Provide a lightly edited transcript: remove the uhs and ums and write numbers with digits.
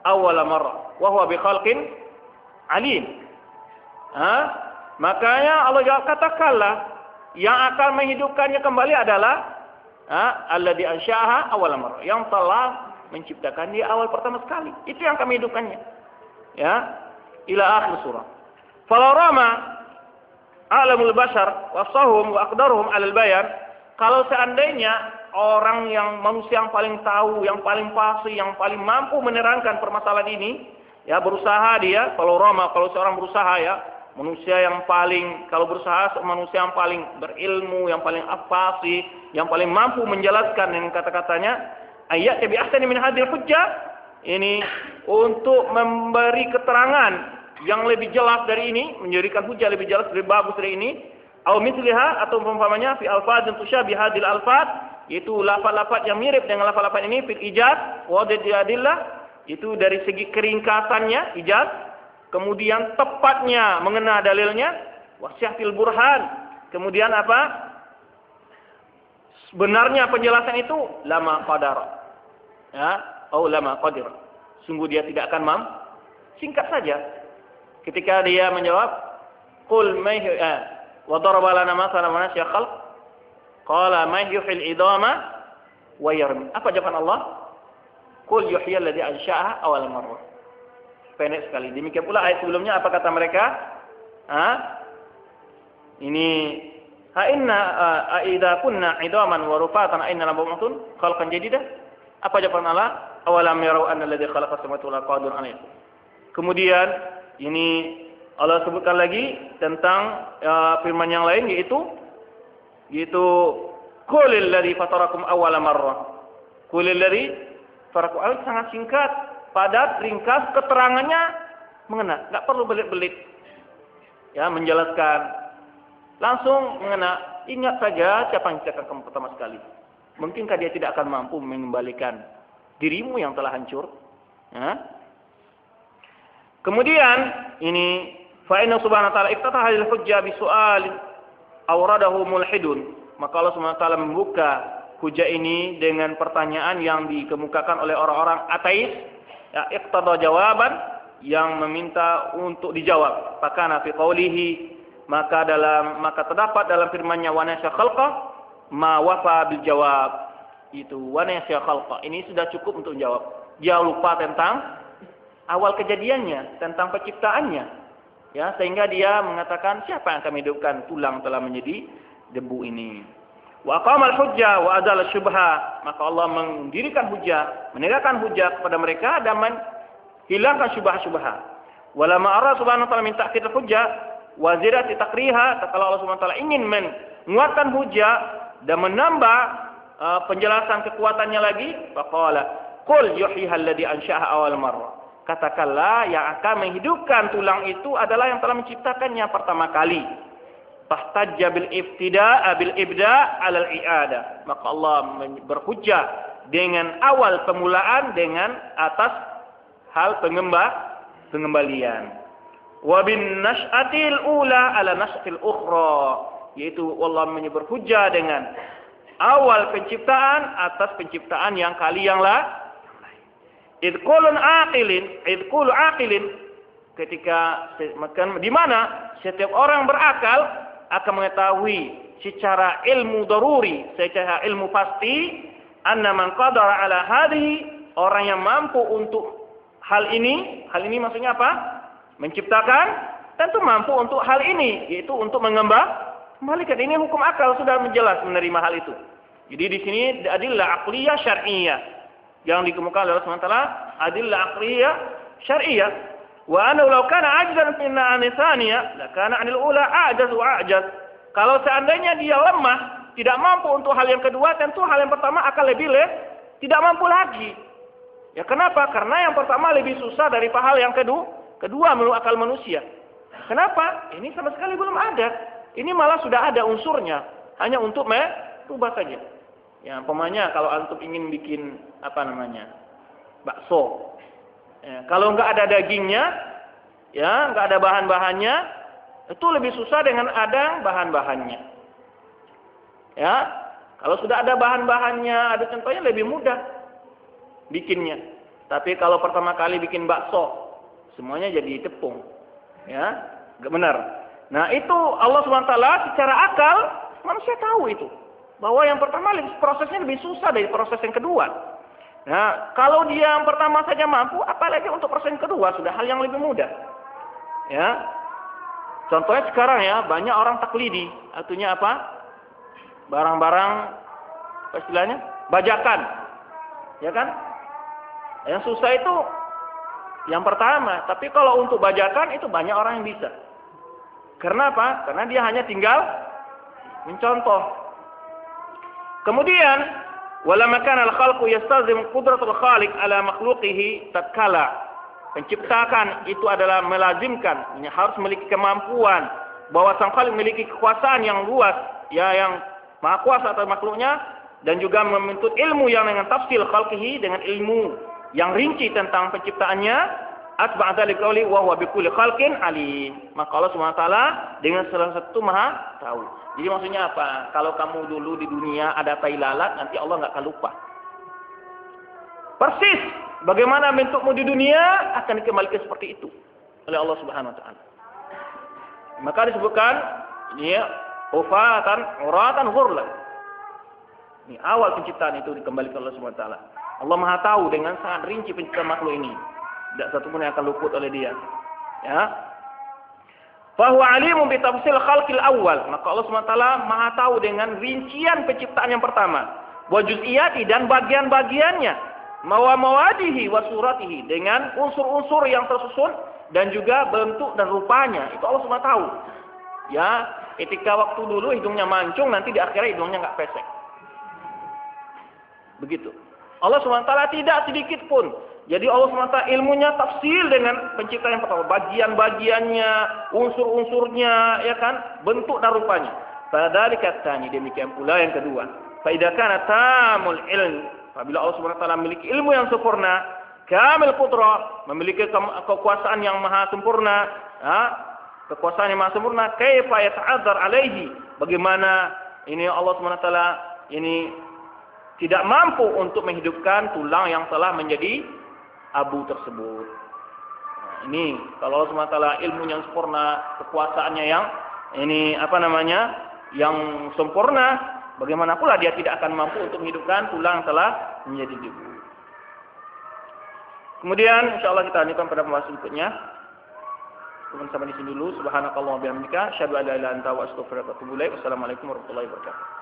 awwala marrah wa huwa bi khalqin alim. Makanya Allah jawab, katakanlah yang akan menghidupkannya kembali adalah alladzi ansya'aha awwala marrah, yang telah menciptakan di awal pertama sekali. Itu yang kami hidupkannya. Ya, ila akhir surah. Falau rama alamul bashar wasahum wa aqdaruhum 'alal bayan, kalau seandainya orang yang manusia yang paling tahu, yang paling fasih, yang paling mampu menerangkan permasalahan ini, ya berusaha dia, kalau seorang berusaha ya, manusia yang paling, kalau berusaha manusia yang paling berilmu, yang paling fasih, yang paling mampu menjelaskan dengan kata-katanya, ayat bi ahsani min hadhil hujjah, ini untuk memberi keterangan yang lebih jelas dari ini, menjadikan hujjah lebih jelas, lebih bagus dari ini, atau mithliha, atau umpamanya fi alfadzin tusyabih hadhil alfadz, itu lafaz-lafaz yang mirip dengan lafaz-lafaz ini, fil ijaz wa adillah, itu dari segi keringkasannya ijaz, kemudian tepatnya mengena dalilnya, wasyatil burhan, kemudian apa? Sebenarnya penjelasan itu lama qadar. Ya, atau lama qadir. Sungguh dia tidak akan mampu. Singkat saja. Ketika dia menjawab, qul may wa daraba lana masalan wa nasya khalq, qala may yuhyil idama wa yarmi. Apa jawaban Allah? Qul yuhyil ladzi ansha'aha awwal marrah. Pendek sekali. Demikian pula ayat sebelumnya, apa kata mereka? Ini inna idza kunna idaman wa rufatan inna labumutun khalqan jadidah. Apa jawaban Allah? Awalam yarau anna alladzi khalaqa samawati wal arda qadirun 'alaihi. Kemudian ini Allah sebutkan lagi tentang firman yang lain, yaitu qulil ladzi fatarakum awwala marrah. Qulil ladzi fatarakum, sangat singkat, padat, ringkas, keterangannya mengena, enggak perlu belit-belit. Ya, menjelaskan. Langsung mengena. Ingat saja siapa yang menciptakan kamu pertama sekali. Mungkinkah dia tidak akan mampu mengembalikan dirimu yang telah hancur? Kemudian ini fa inna subhanahu wa ta'ala iftataha lil hujjah bi su'al awradahu mulhidun. Maka Allah Subhanahu wa ta'ala membuka hujjah ini dengan pertanyaan yang dikemukakan oleh orang-orang ateis, ya, iqtada jawaban, yang meminta untuk dijawab. Fakana fi qawlihi, maka terdapat dalam firman-Nya wa nasya khalqa ma wafa bil jawab. Itu wa nasya khalqa, ini sudah cukup untuk menjawab. Dia lupa tentang awal kejadiannya, tentang penciptaannya. Ya, sehingga dia mengatakan, siapa yang akan menghidupkan tulang telah menjadi debu ini. Wa aqamal hujjah wa azal syubha, maka Allah mendirikan hujjah, menegakkan hujjah kepada mereka dan menghilangkan syubha-syubha. Walamma ara subhanahu wa ta'ala min ta'kid hujjah wa zirati taqriha, kalau Allah Subhanahu wa ta'ala ingin menguatkan hujjah dan menambah penjelasan kekuatannya lagi, faqala qul yuhyiha alladhi ansha'aha awal marrah. Katakanlah yang akan menghidupkan tulang itu adalah yang telah menciptakannya pertama kali. Fahtajja bil ibda' 'alal i'adah. Maka Allah berhujjah dengan awal pemulaan, dengan atas hal pengembalian. Wa bin nash'atil ula 'ala nash'atil ukhra, yaitu Allah berhujjah dengan awal penciptaan atas penciptaan yang kali yang lain. Idqulu aqilin, ketika di mana setiap orang berakal akan mengetahui secara ilmu daruri, secara ilmu pasti, anna man qadara ala hadhihi, orang yang mampu untuk hal ini maksudnya apa? Menciptakan, tentu mampu untuk hal ini, yaitu untuk mengembalikan. Ini hukum akal sudah menjelas menerima hal itu. Jadi di sini adillah aqliyah syar'iyyah yang dikemukakan oleh Allah Subhanahu wa ta'ala, adillah aqliyah syar'iyyah. Wa anna law kana ajzan fi an-nisaniya la kana 'anil ula a'jaz wa a'jaz. Kalau seandainya dia lemah, tidak mampu untuk hal yang kedua, tentu hal yang pertama akan lebih tidak mampu lagi. Ya kenapa? Karena yang pertama lebih susah daripada hal yang kedua menurut akal manusia. Kenapa? Ini sama sekali belum ada. Ini malah sudah ada unsurnya, hanya untuk merubah saja. Ya, umpamanya kalau antum ingin bikin bakso, ya, kalau nggak ada dagingnya, ya nggak ada bahan-bahannya, itu lebih susah dengan ada bahan-bahannya. Ya, kalau sudah ada bahan-bahannya, ada contohnya, lebih mudah bikinnya. Tapi kalau pertama kali bikin bakso, semuanya jadi tepung. Ya, enggak benar. Nah, itu Allah SWT secara akal manusia tahu itu. Bahwa yang pertama prosesnya lebih susah dari proses yang kedua. Nah, kalau dia yang pertama saja mampu, apalagi untuk proses yang kedua sudah hal yang lebih mudah. Ya. Contohnya sekarang ya, banyak orang taklidi. Artinya apa? Barang-barang apa istilahnya? Bajakan. Ya kan? Yang susah itu yang pertama, tapi kalau untuk bajakan itu banyak orang yang bisa. Karena apa? Karena dia hanya tinggal mencontoh. Kemudian, wala makana al-khalqu yastazim qudratul khaliq ala makhluqihi tatkala penciptakan itu adalah melazimkan, harus memiliki kemampuan bahwa sang khaliq memiliki kekuasaan yang luas, ya, yang maha kuasa atas makhluknya, dan juga menuntut ilmu yang dengan tafsil khalqihi, dengan ilmu yang rinci tentang penciptaannya, asba'at dzalika qawli wa huwa bikulli khalqin alim. Maka Allah SWT dengan salah satu maha tahu. Jadi maksudnya apa? Kalau kamu dulu di dunia ada tai lalat, nanti Allah nggak akan lupa. Persis bagaimana bentukmu di dunia akan dikembalikan seperti itu oleh Allah Subhanahu wa taala. Maka disebutkan ini ya, ufatan uratan ghurlan. Ini awal penciptaan itu dikembalikan oleh Allah Subhanahu wa taala. Allah Maha tahu dengan sangat rinci penciptaan makhluk ini. Tidak satu pun yang akan luput oleh dia. Ya. Fahuwa alimun bi tafsil khalqil awal. Maka Allah SWT Maha tahu dengan rincian penciptaan yang pertama. Wa juz'iyati, dan bagian-bagiannya. Mawadihi wa suratihi, dengan unsur-unsur yang tersusun dan juga bentuk dan rupanya. Itu Allah SWT tahu. Ya, ketika waktu dulu hidungnya mancung, nanti di akhirnya hidungnya enggak pesek. Begitu. Allah SWT tidak sedikit pun. Jadi Allah SWT ilmunya tafsil dengan penciptaan yang pertama. Bagian-bagiannya, unsur-unsurnya, ya kan, bentuk dan rupanya. Fadzalika tsani, demikian pula yang kedua. Fa idza kana tamul ilm, apabila Allah SWT memiliki ilmu yang sempurna, kamil qudrah, memiliki kekuasaan yang maha sempurna, kekuasaan yang maha sempurna, kaifa yata'adzar alaihi, bagaimana ini Allah SWT ini tidak mampu untuk menghidupkan tulang yang telah menjadi abu tersebut. Nah, ini kalau Allah SWT ilmunya yang sempurna, kekuasaannya yang ini apa namanya, yang sempurna, bagaimana pula dia tidak akan mampu untuk menghidupkan tulang yang telah menjadi debu. Kemudian insyaallah kita lanjutkan pada pembahasan berikutnya. Sampai di sini dulu. Subhanakallahumma wa bihamdika, asyhadu an la ilaha illa anta wa astaghfiruka wa atubu ilaik. Wassalamualaikum warahmatullahi wabarakatuh.